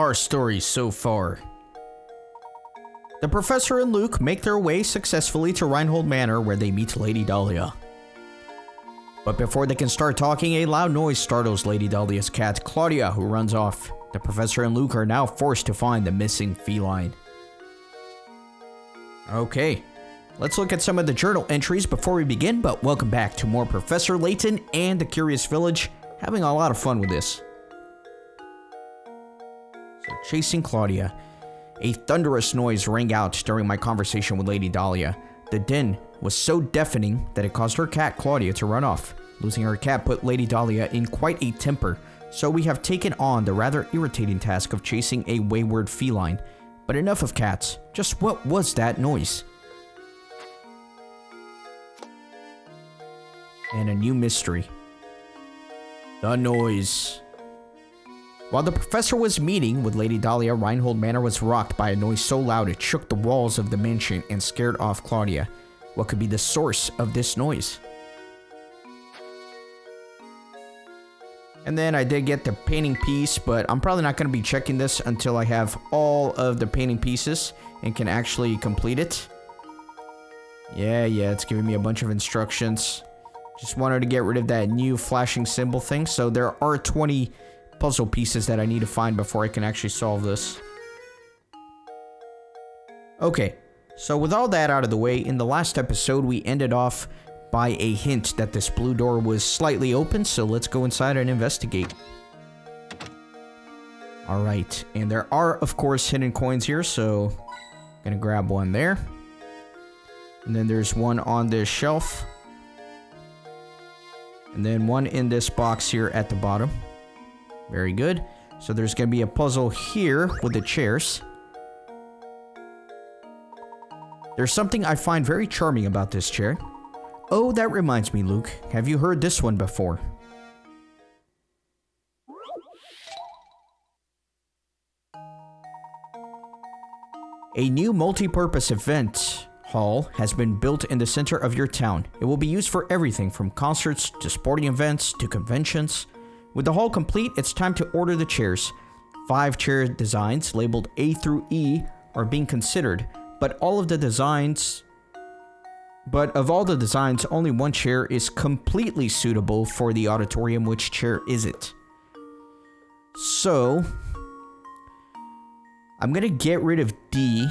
our story so far. The Professor and Luke make their way successfully to Reinhold Manor where they meet Lady Dahlia. But before they can start talking, a loud noise startles Lady Dahlia's cat, Claudia, who runs off. The Professor and Luke are now forced to find the missing feline. Okay, let's look at some of the journal entries before we begin, but welcome back to more Professor Layton and the Curious Village. Having a lot of fun with this. So, chasing Claudia. A thunderous noise rang out during my conversation with Lady Dahlia. The din was so deafening that it caused her cat, Claudia, to run off. Losing her cat put Lady Dahlia in quite a temper, so we have taken on the rather irritating task of chasing a wayward feline. But enough of cats. Just what was that noise? And a new mystery. The noise. While the professor was meeting with Lady Dahlia, Reinhold Manor was rocked by a noise so loud it shook the walls of the mansion and scared off Claudia. What could be the source of this noise? And then I did get the painting piece, but I'm probably not going to be checking this until I have all of the painting pieces and can actually complete it. Yeah, it's giving me a bunch of instructions. Just wanted to get rid of that new flashing symbol thing. So there are 20 puzzle pieces that I need to find before I can actually solve this. Okay, so with all that out of the way, in the last episode we ended off by a hint that this blue door was slightly open, so let's go inside and investigate. Alright, and there are of course hidden coins here, so I'm gonna grab one there. And then there's one on this shelf. And then one in this box here at the bottom. Very good. So there's going to be a puzzle here with the chairs. There's something I find very charming about this chair. Oh, that reminds me, Luke. Have you heard this one before? A new multi-purpose event hall has been built in the center of your town. It will be used for everything from concerts to sporting events to conventions. With the hall complete, it's time to order the chairs. 5 chair designs labeled A through E are being considered, but of all the designs, only one chair is completely suitable for the auditorium. Which chair is it? So, I'm gonna get rid of D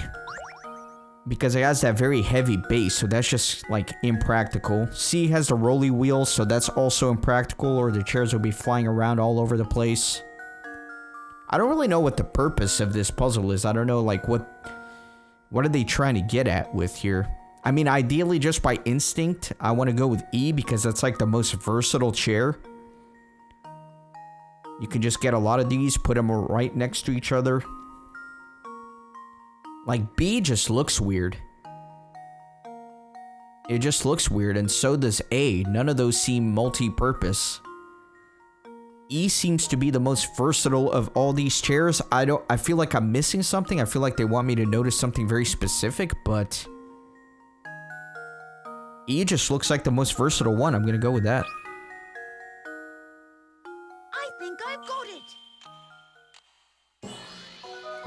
because it has that very heavy base, so that's just like impractical. C has the rolly wheels, so that's also impractical, or the chairs will be flying around all over the place. I don't really know what the purpose of this puzzle is. I don't know, like, what are they trying to get at with here? I mean, ideally, just by instinct, I want to go with E because that's like the most versatile chair. You can just get a lot of these, put them right next to each other. Like, B just looks weird. It just looks weird, and so does A. None of those seem multi-purpose. E seems to be the most versatile of all these chairs. I feel like I'm missing something. I feel like they want me to notice something very specific, but E just looks like the most versatile one. I'm gonna go with that. I think I've got it.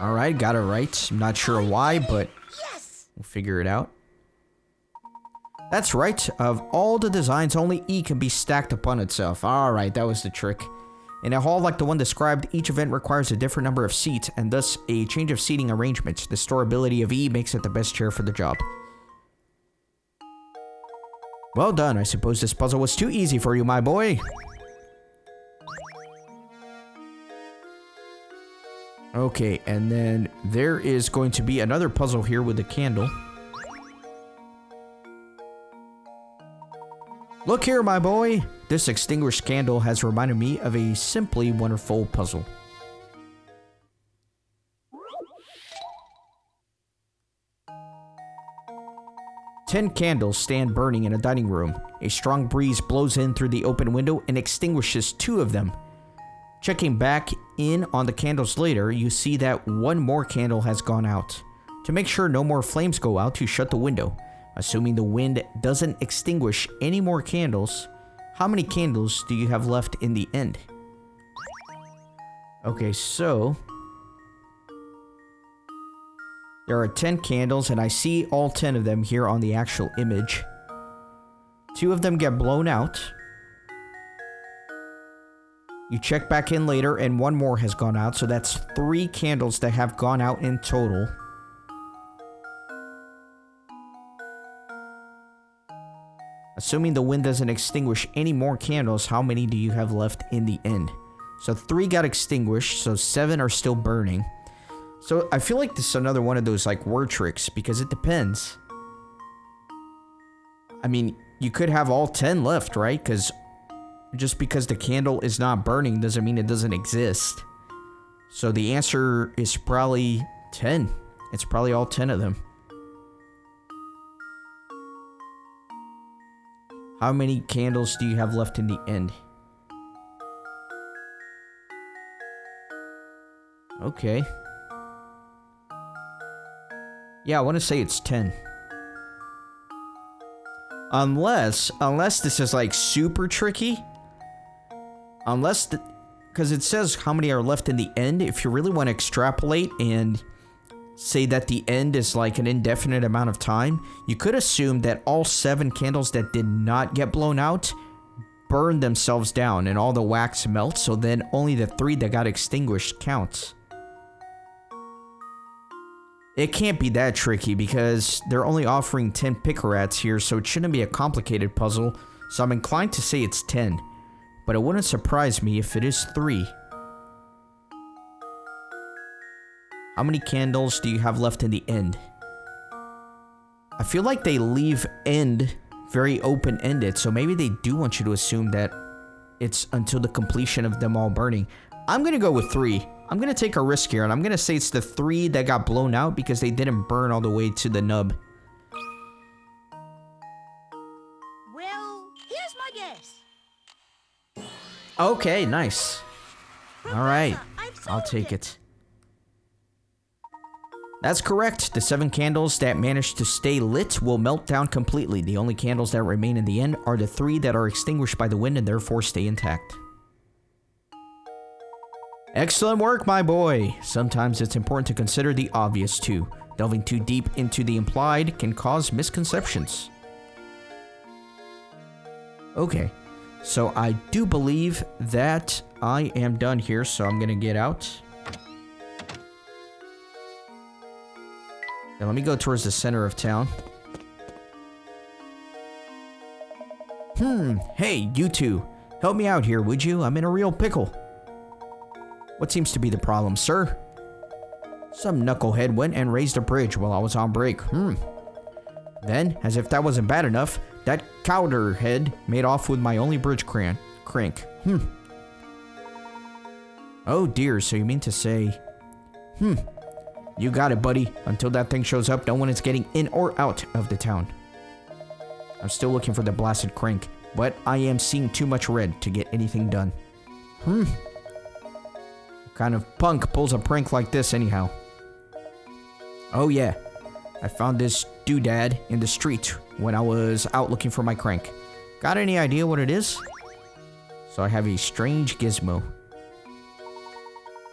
Alright, got it right. I'm not sure why, but we'll figure it out. That's right. Of all the designs, only E can be stacked upon itself. Alright, that was the trick. In a hall like the one described, each event requires a different number of seats, and thus a change of seating arrangements. The storability of E makes it the best chair for the job. Well done. I suppose this puzzle was too easy for you, my boy. Okay, and then there is going to be another puzzle here with the candle. Look here, my boy! This extinguished candle has reminded me of a simply wonderful puzzle. Ten candles stand burning in a dining room. A strong breeze blows in through the open window and extinguishes 2 of them. Checking back in on the candles later, you see that 1 more candle has gone out. To make sure no more flames go out, you shut the window. Assuming the wind doesn't extinguish any more candles, how many candles do you have left in the end? Okay, so There are 10 candles, and I see all 10 of them here on the actual image. 2 of them get blown out. You check back in later, and 1 more has gone out, so that's 3 candles that have gone out in total. Assuming the wind doesn't extinguish any more candles, how many do you have left in the end? So 3 got extinguished, so 7 are still burning. So I feel like this is another one of those like word tricks, because it depends. I mean, you could have all 10 left, right? Because just because the candle is not burning doesn't mean it doesn't exist. So the answer is probably 10. It's probably all 10 of them. How many candles do you have left in the end? Okay. Yeah, I want to say it's 10. Unless this is like super tricky. Because it says how many are left in the end. If you really want to extrapolate and say that the end is like an indefinite amount of time, you could assume that all 7 candles that did not get blown out burn themselves down and all the wax melts, so then only the 3 that got extinguished counts. It can't be that tricky because they're only offering 10 picarats here, so it shouldn't be a complicated puzzle, so I'm inclined to say it's 10. But it wouldn't surprise me if it is 3. How many candles do you have left in the end? I feel like they leave end very open-ended, so maybe they do want you to assume that it's until the completion of them all burning. I'm gonna go with 3. I'm gonna take a risk here, and I'm gonna say it's the 3 that got blown out because they didn't burn all the way to the nub. Well, here's my guess. Okay, nice. Alright, I've I'll solved take it. That's correct. The 7 candles that manage to stay lit will melt down completely. The only candles that remain in the end are the 3 that are extinguished by the wind and therefore stay intact. Excellent work, my boy. Sometimes it's important to consider the obvious too. Delving too deep into the implied can cause misconceptions. Okay, so I do believe that I am done here, so I'm gonna get out. Now let me go towards the center of town. Hey, you two. Help me out here, would you? I'm in a real pickle. What seems to be the problem, sir? Some knucklehead went and raised a bridge while I was on break. Then, as if that wasn't bad enough, that cowderhead made off with my only bridge crank. Oh dear, so you mean to say... You got it, buddy. Until that thing shows up, no one is getting in or out of the town. I'm still looking for the blasted crank, but I am seeing too much red to get anything done. What kind of punk pulls a prank like this anyhow? Oh yeah, I found this doodad in the street when I was out looking for my crank. Got any idea what it is? So I have a strange gizmo.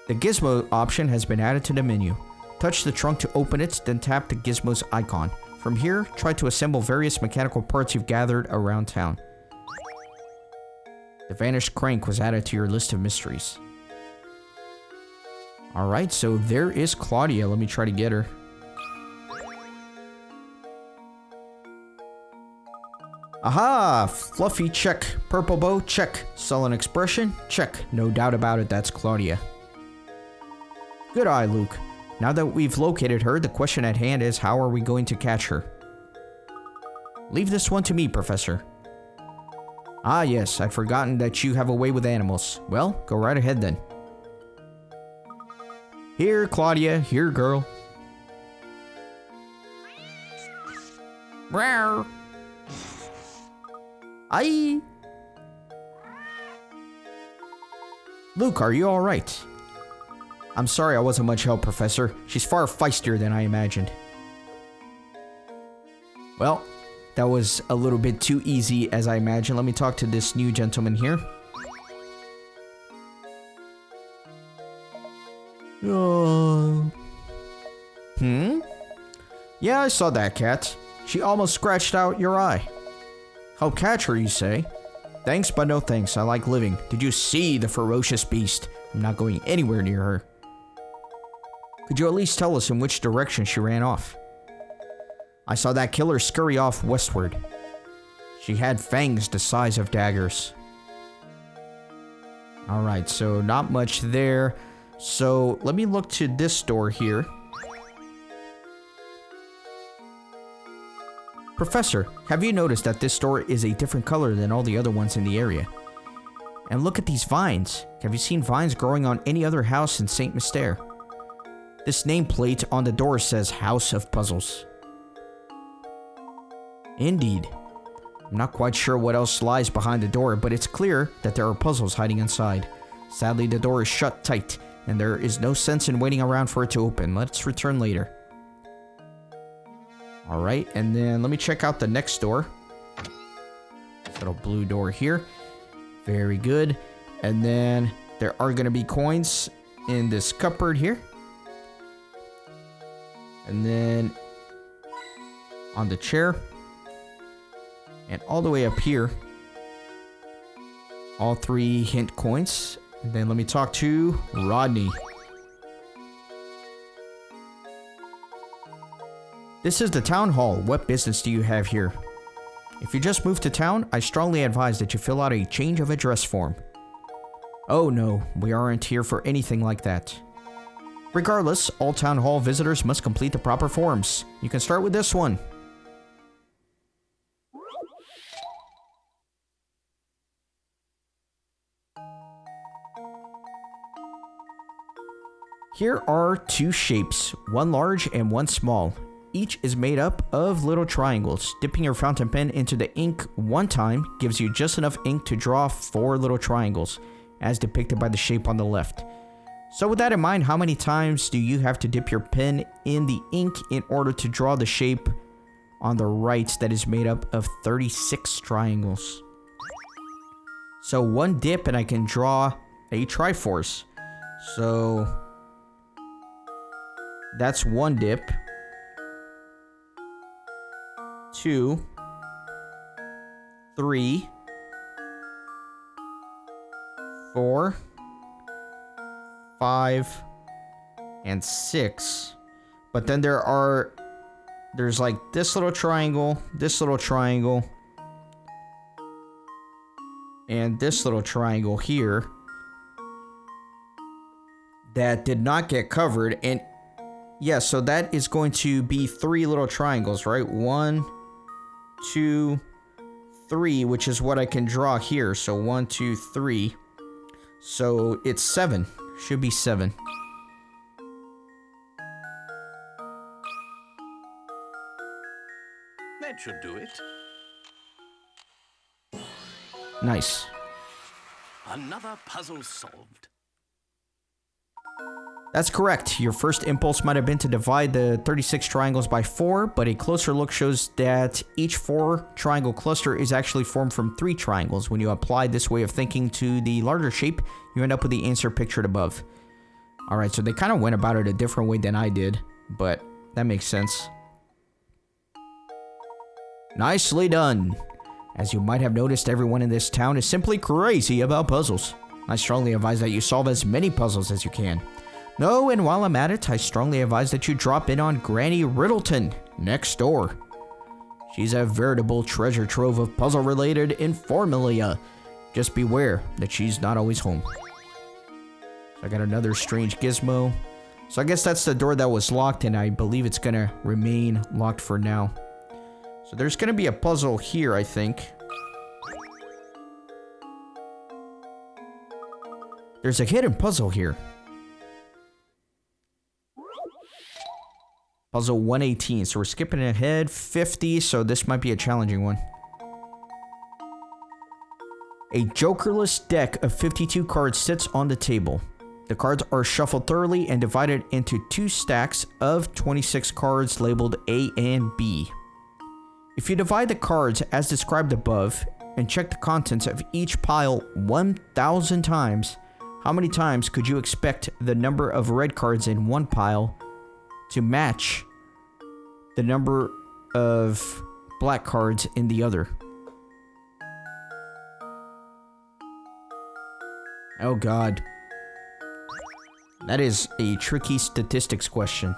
The gizmo option has been added to the menu. Touch the trunk to open it, then tap the gizmo's icon. From here, try to assemble various mechanical parts you've gathered around town. The vanished crank was added to your list of mysteries. Alright, so there is Claudia. Let me try to get her. Aha! Fluffy, check. Purple bow, check. Sullen expression, check. No doubt about it, that's Claudia. Good eye, Luke. Now that we've located her, the question at hand is how are we going to catch her? Leave this one to me, Professor. Ah yes, I'd forgotten that you have a way with animals. Well, go right ahead then. Here, Claudia. Here, girl. Rawr. Aye. Luke, are you alright? I'm sorry I wasn't much help, Professor. She's far feistier than I imagined. Well, that was a little bit too easy as I imagined. Let me talk to this new gentleman here. Yeah, I saw that cat. She almost scratched out your eye. Help catch her, you say? Thanks, but no thanks. I like living. Did you see the ferocious beast? I'm not going anywhere near her. Could you at least tell us in which direction she ran off? I saw that killer scurry off westward. She had fangs the size of daggers. Alright, so not much there. So let me look to this door here. Professor, have you noticed that this door is a different color than all the other ones in the area? And look at these vines. Have you seen vines growing on any other house in St. Mystere? This nameplate on the door says House of Puzzles. Indeed. I'm not quite sure what else lies behind the door, but it's clear that there are puzzles hiding inside. Sadly, the door is shut tight, and there is no sense in waiting around for it to open. Let's return later. Alright, and then let me check out the next door. This little blue door here. Very good. And then there are going to be coins in this cupboard here. And then on the chair. And all the way up here. All 3 hint coins. And then let me talk to Rodney. This is the town hall. What business do you have here? If you just moved to town, I strongly advise that you fill out a change of address form. Oh no, we aren't here for anything like that. Regardless, all town hall visitors must complete the proper forms. You can start with this one. Here are 2 shapes, one large and one small. Each is made up of little triangles. Dipping your fountain pen into the ink one time gives you just enough ink to draw 4 little triangles, as depicted by the shape on the left. So with that in mind, how many times do you have to dip your pen in the ink in order to draw the shape on the right that is made up of 36 triangles? So 1 dip and I can draw a Triforce. So that's 1 dip. 2, 3, 4, 5, and 6. But then there's like this little triangle, and this little triangle here that did not get covered. And yeah, so that is going to be 3 little triangles, right? 1, 2, 3, which is what I can draw here. So 1, 2, 3. So it's 7. Should be 7. That should do it. Nice. Another puzzle solved. That's correct. Your first impulse might have been to divide the 36 triangles by 4, but a closer look shows that each 4 triangle cluster is actually formed from 3 triangles. When you apply this way of thinking to the larger shape, you end up with the answer pictured above. Alright, so they kind of went about it a different way than I did, but that makes sense. Nicely done. As you might have noticed, everyone in this town is simply crazy about puzzles. I strongly advise that you solve as many puzzles as you can. No, and while I'm at it, I strongly advise that you drop in on Granny Riddleton, next door. She's a veritable treasure trove of puzzle-related informalia. Just beware that she's not always home. So I got another strange gizmo. So I guess that's the door that was locked, and I believe it's gonna remain locked for now. So there's gonna be a puzzle here, I think. There's a hidden puzzle here. Puzzle 118, so we're skipping ahead 50, so this might be a challenging one. A jokerless deck of 52 cards sits on the table. The cards are shuffled thoroughly and divided into 2 stacks of 26 cards labeled A and B. If you divide the cards as described above and check the contents of each pile 1,000 times, how many times could you expect the number of red cards in one pile to match the number of black cards in the other. Oh god. That is a tricky statistics question.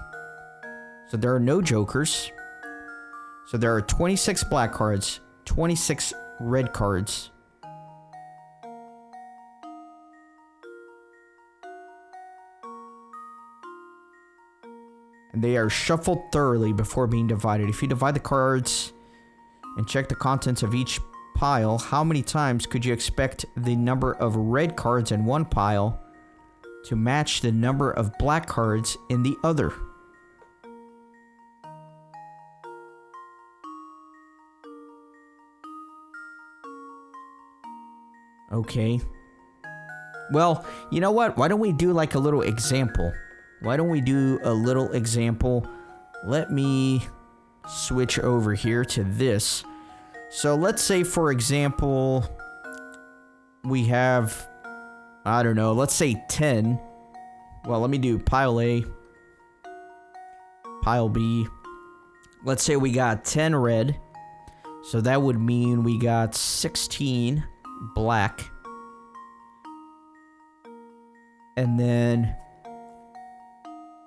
So there are no jokers. So there are 26 black cards, 26 red cards. And they are shuffled thoroughly before being divided. If you divide the cards and check the contents of each pile, how many times could you expect the number of red cards in one pile to match the number of black cards in the other? Okay. Well, you know what? Why don't we do like a little example? Let me switch over here to this. So let's say, for example, we have, I don't know, let's say 10. Well, let me do pile A, pile B. Let's say we got 10 red. So that would mean we got 16 black. And then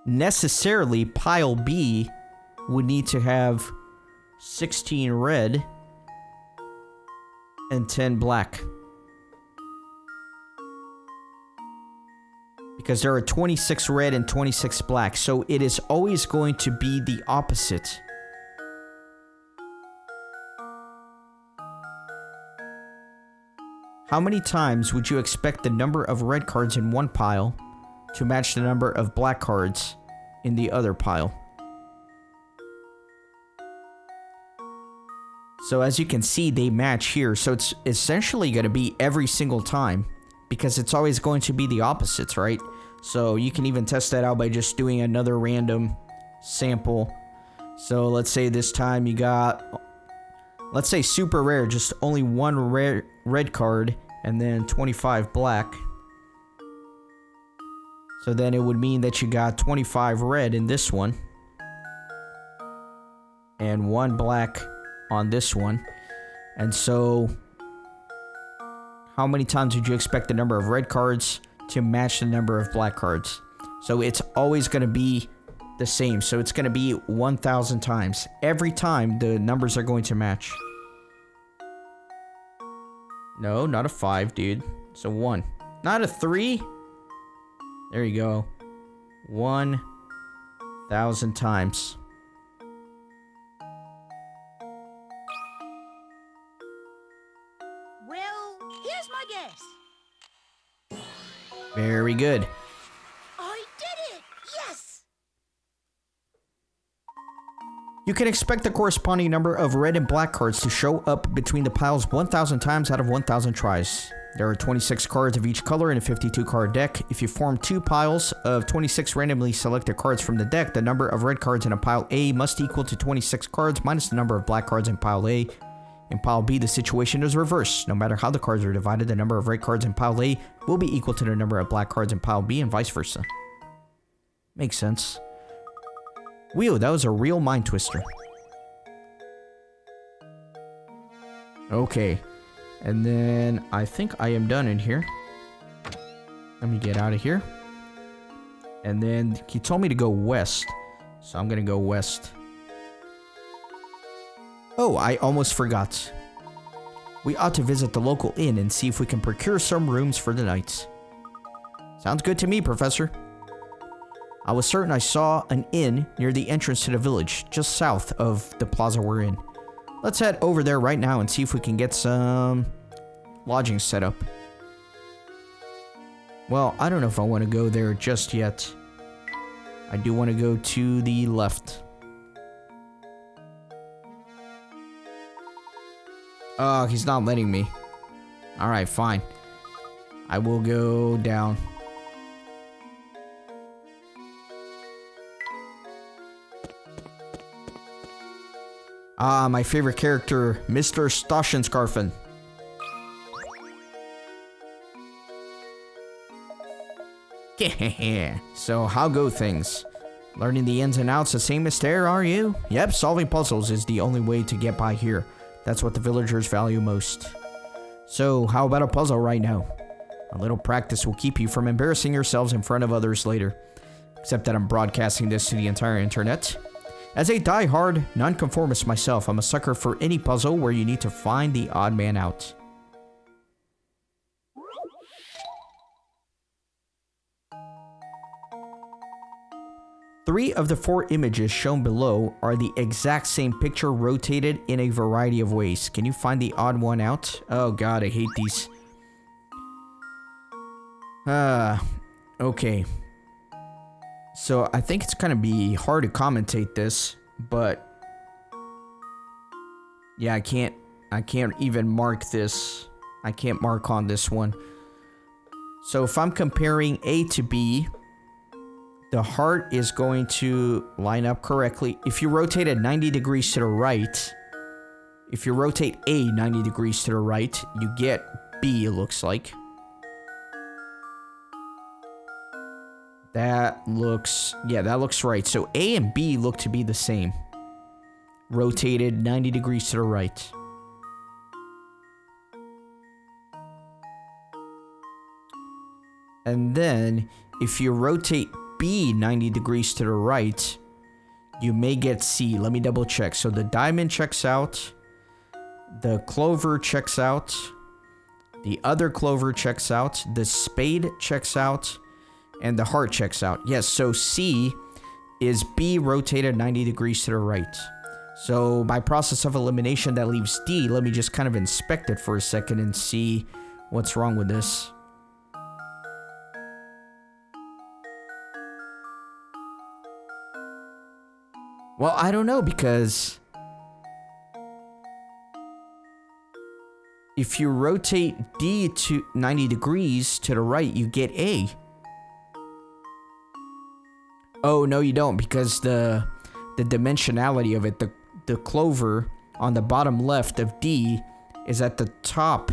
necessarily pile B would need to have 16 red and 10 black. Because there are 26 red and 26 black. So it is always going to be the opposite. How many times would you expect the number of red cards in one pile to match the number of black cards in the other pile? So as you can see, they match here. So it's essentially going to be every single time, because it's always going to be the opposites, right? So you can even test that out by just doing another random sample. So let's say this time you got, let's say super rare, just only one red card and then 25 black. So then it would mean that you got 25 red in this one and 1 black on this one. And so how many times would you expect the number of red cards to match the number of black cards? So it's always going to be the same. So it's going to be 1,000 times. Every time the numbers are going to match. No, not a 5, dude. It's a 1. Not a 3. There you go. 1,000 times. Well, here's my guess. Very good. I did it! Yes! You can expect the corresponding number of red and black cards to show up between the piles 1,000 times out of 1,000 tries. There are 26 cards of each color in a 52 card deck. If you form 2 piles of 26 randomly selected cards from the deck, the number of red cards in a pile A must equal to 26 cards minus the number of black cards in pile A. In pile B, the situation is reversed. No matter how the cards are divided, the number of red cards in pile A will be equal to the number of black cards in pile B, and vice versa. Makes sense. Whew, that was a real mind twister. Okay. And then I think I am done in here. Let me get out of here. And then he told me to go west. So I'm going to go west. Oh, I almost forgot. We ought to visit the local inn and see if we can procure some rooms for the night. Sounds good to me, Professor. I was certain I saw an inn near the entrance to the village, just south of the plaza we're in. Let's head over there right now and see if we can get some lodging set up. Well, I don't know if I want to go there just yet. I do want to go to the left. Oh, he's not letting me. Alright, fine. I will go down. Ah, my favorite character, Mr. Stoshenskarfen. So, how go things? Learning the ins and outs of St. Mystere, are you? Yep, solving puzzles is the only way to get by here. That's what the villagers value most. So, how about a puzzle right now? A little practice will keep you from embarrassing yourselves in front of others later. Except that I'm broadcasting this to the entire internet. As a die-hard nonconformist myself, I'm a sucker for any puzzle where you need to find the odd man out. Three of the 4 images shown below are the exact same picture rotated in a variety of ways. Can you find the odd one out? Oh god, I hate these. Okay. So I think it's gonna be hard to commentate this, but yeah, I can't even mark this. I can't mark on this one. So if I'm comparing A to B, the heart is going to line up correctly. If you rotate it 90 degrees to the right, if you rotate A 90 degrees to the right, you get B, it looks like. That looks right. So A and B look to be the same. Rotated 90 degrees to the right. And then, if you rotate B 90 degrees to the right, you may get C. Let me double check. So the diamond checks out. The clover checks out. The other clover checks out. The spade checks out. And the heart checks out. Yes, so C is B rotated 90 degrees to the right. So by process of elimination, that leaves D. Let me just kind of inspect it for a second and see what's wrong with this. Well, I don't know, because if you rotate D to 90 degrees to the right, you get A. Oh, no, you don't, because the dimensionality of it, the clover on the bottom left of D is at the top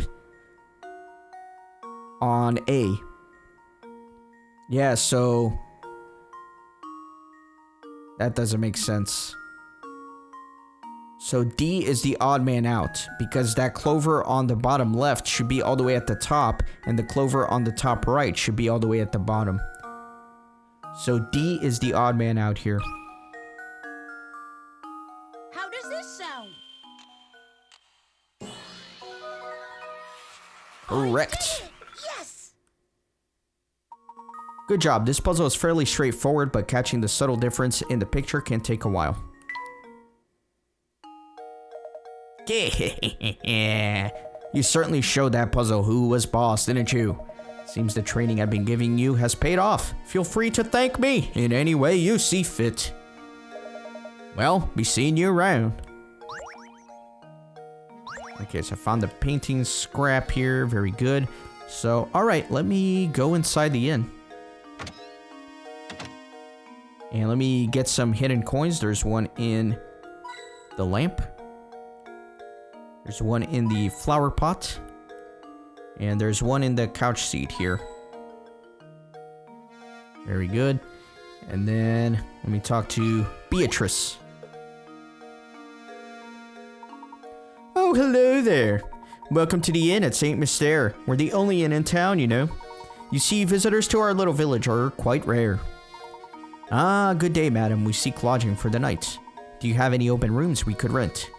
on A. Yeah, so that doesn't make sense. So D is the odd man out, because that clover on the bottom left should be all the way at the top, and the clover on the top right should be all the way at the bottom. So D is the odd man out here. How does this sound? Correct. I did it! Yes! Good job. This puzzle is fairly straightforward, but catching the subtle difference in the picture can take a while. Yeah, you certainly showed that puzzle who was boss, didn't you? Seems the training I've been giving you has paid off. Feel free to thank me in any way you see fit. Well, be seeing you around. Okay, so I found the painting scrap here. Very good. So, alright, let me go inside the inn. And let me get some hidden coins. There's one in the lamp. There's one in the flower pot. And there's one in the couch seat here. Very good. And then let me talk to Beatrice. Oh, hello there. Welcome to the inn at St. Mystere. We're the only inn in town, you know. You see, visitors to our little village are quite rare. Ah, good day, madam. We seek lodging for the night. Do you have any open rooms we could rent?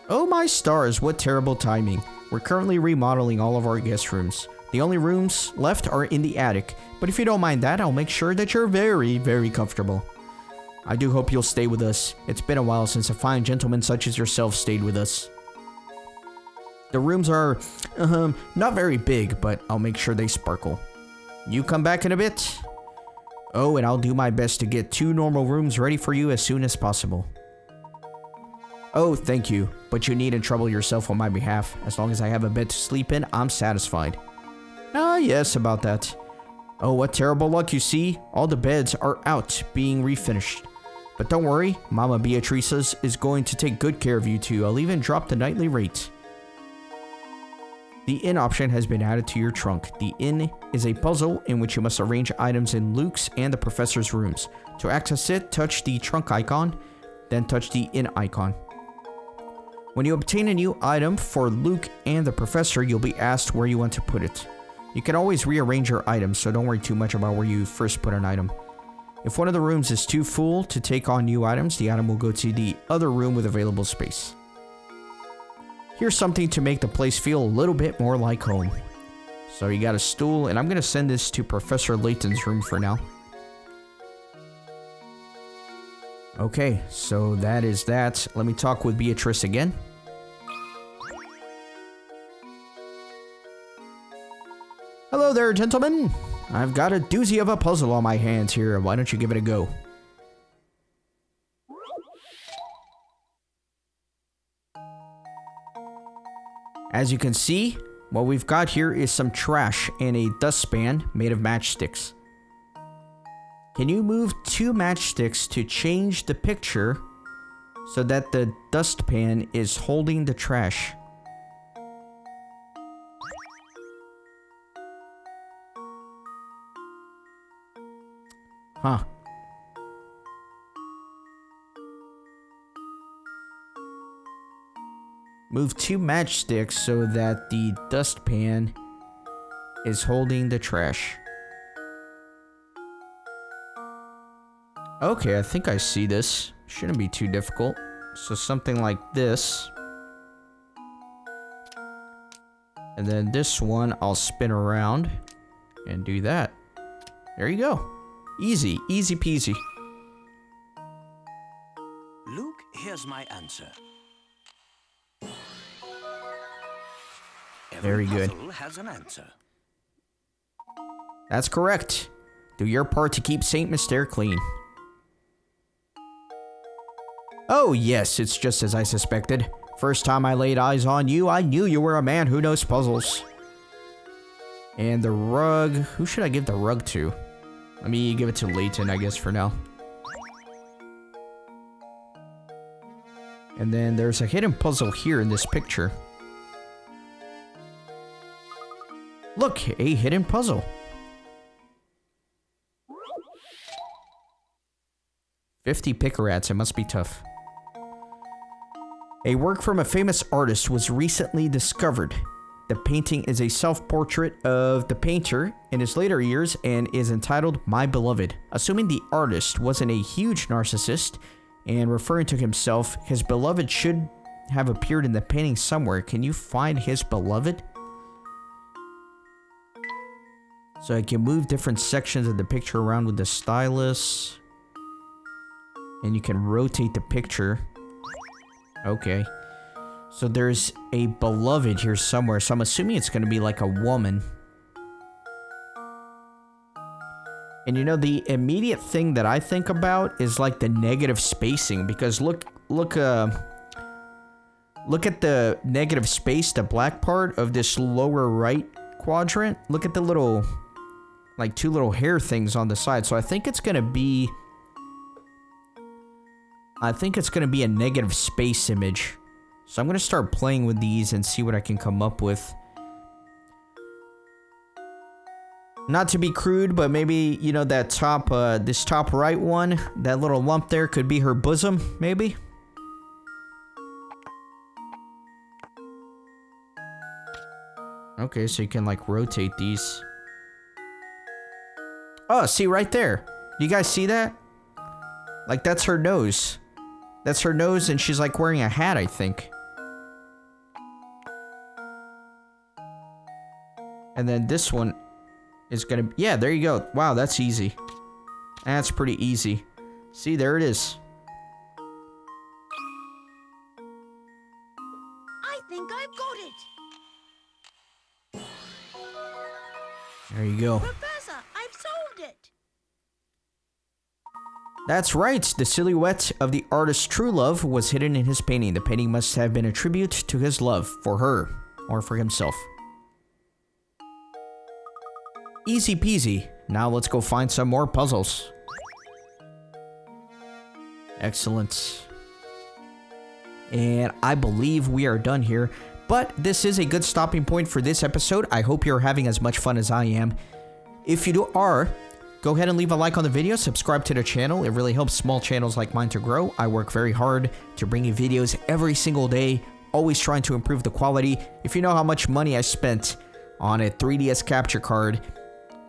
Oh my stars, what terrible timing. We're currently remodeling all of our guest rooms. The only rooms left are in the attic, but if you don't mind that, I'll make sure that you're very, very comfortable. I do hope you'll stay with us. It's been a while since a fine gentleman such as yourself stayed with us. The rooms are, not very big, but I'll make sure they sparkle. You come back in a bit? Oh, and I'll do my best to get 2 normal rooms ready for you as soon as possible. Oh, thank you, but you needn't trouble yourself on my behalf. As long as I have a bed to sleep in, I'm satisfied. Ah, yes, about that. Oh, what terrible luck, you see. All the beds are out, being refinished. But don't worry, Mama Beatrice is going to take good care of you two. I'll even drop the nightly rate. The in option has been added to your trunk. The in is a puzzle in which you must arrange items in Luke's and the professor's rooms. To access it, touch the trunk icon, then touch the in icon. When you obtain a new item for Luke and the professor, you'll be asked where you want to put it. You can always rearrange your items, so don't worry too much about where you first put an item. If one of the rooms is too full to take on new items, the item will go to the other room with available space. Here's something to make the place feel a little bit more like home. So you got a stool, and I'm going to send this to Professor Layton's room for now. Okay, so that is that. Let me talk with Beatrice again. Hello there, gentlemen. I've got a doozy of a puzzle on my hands here. Why don't you give it a go? As you can see, what we've got here is some trash and a dustpan made of matchsticks. Can you move 2 matchsticks to change the picture so that the dustpan is holding the trash? Huh. Move 2 matchsticks so that the dustpan is holding the trash. Okay, I think I see this. Shouldn't be too difficult. So something like this. And then this one I'll spin around and do that. There you go. Easy, easy peasy. Luke, here's my answer. Very good. Puzzle has an answer. That's correct. Do your part to keep Saint Mystere clean. Oh yes, it's just as I suspected. First time I laid eyes on you, I knew you were a man who knows puzzles. And the rug, who should I give the rug to? Let me give it to Layton, I guess, for now. And then there's a hidden puzzle here in this picture. Look, a hidden puzzle. 50 picarats, it must be tough. A work from a famous artist was recently discovered. The painting is a self-portrait of the painter in his later years and is entitled My Beloved. Assuming the artist wasn't a huge narcissist and referring to himself, his beloved should have appeared in the painting somewhere. Can you find his beloved? So I can move different sections of the picture around with the stylus. And you can rotate the picture. Okay. So there's a beloved here somewhere. So I'm assuming it's going to be like a woman. And you know, the immediate thing that I think about is like the negative spacing. Because look at the negative space, the black part of this lower right quadrant. Look at the little, like 2 little hair things on the side. So I think it's going to be... a negative space image. So I'm going to start playing with these and see what I can come up with. Not to be crude, but maybe, you know, that top, this top right one, that little lump there could be her bosom, maybe? Okay, so you can, like, rotate these. Oh, see right there. You guys see that? Like, that's her nose. That's her nose, and she's, like, wearing a hat, I think. And then this one is gonna... Yeah, there you go. Wow, that's easy. That's pretty easy. See, there it is. I think I've got it. There you go. Professor, I've solved it. That's right. The silhouette of the artist's true love was hidden in his painting. The painting must have been a tribute to his love for her or for himself. Easy peasy. Now let's go find some more puzzles. Excellent. And I believe we are done here. But this is a good stopping point for this episode. I hope you're having as much fun as I am. If you are, go ahead and leave a like on the video, subscribe to the channel. It really helps small channels like mine to grow. I work very hard to bring you videos every single day, always trying to improve the quality. If you know how much money I spent on a 3DS capture card,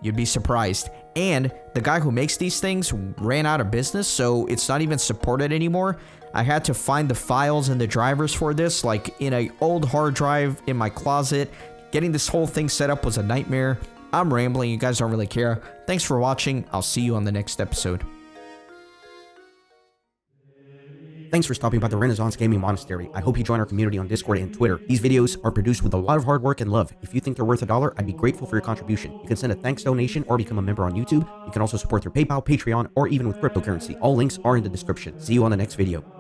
you'd be surprised. And the guy who makes these things ran out of business, so it's not even supported anymore. I had to find the files and the drivers for this, like in an old hard drive in my closet. Getting this whole thing set up was a nightmare. I'm rambling, you guys don't really care. Thanks for watching, I'll see you on the next episode. Thanks for stopping by the Renaissance Gaming Monastery. I hope you join our community on Discord and Twitter. These videos are produced with a lot of hard work and love. If you think they're worth $1, I'd be grateful for your contribution. You can send a thanks donation or become a member on YouTube. You can also support through PayPal, Patreon, or even with cryptocurrency. All links are in the description. See you on the next video.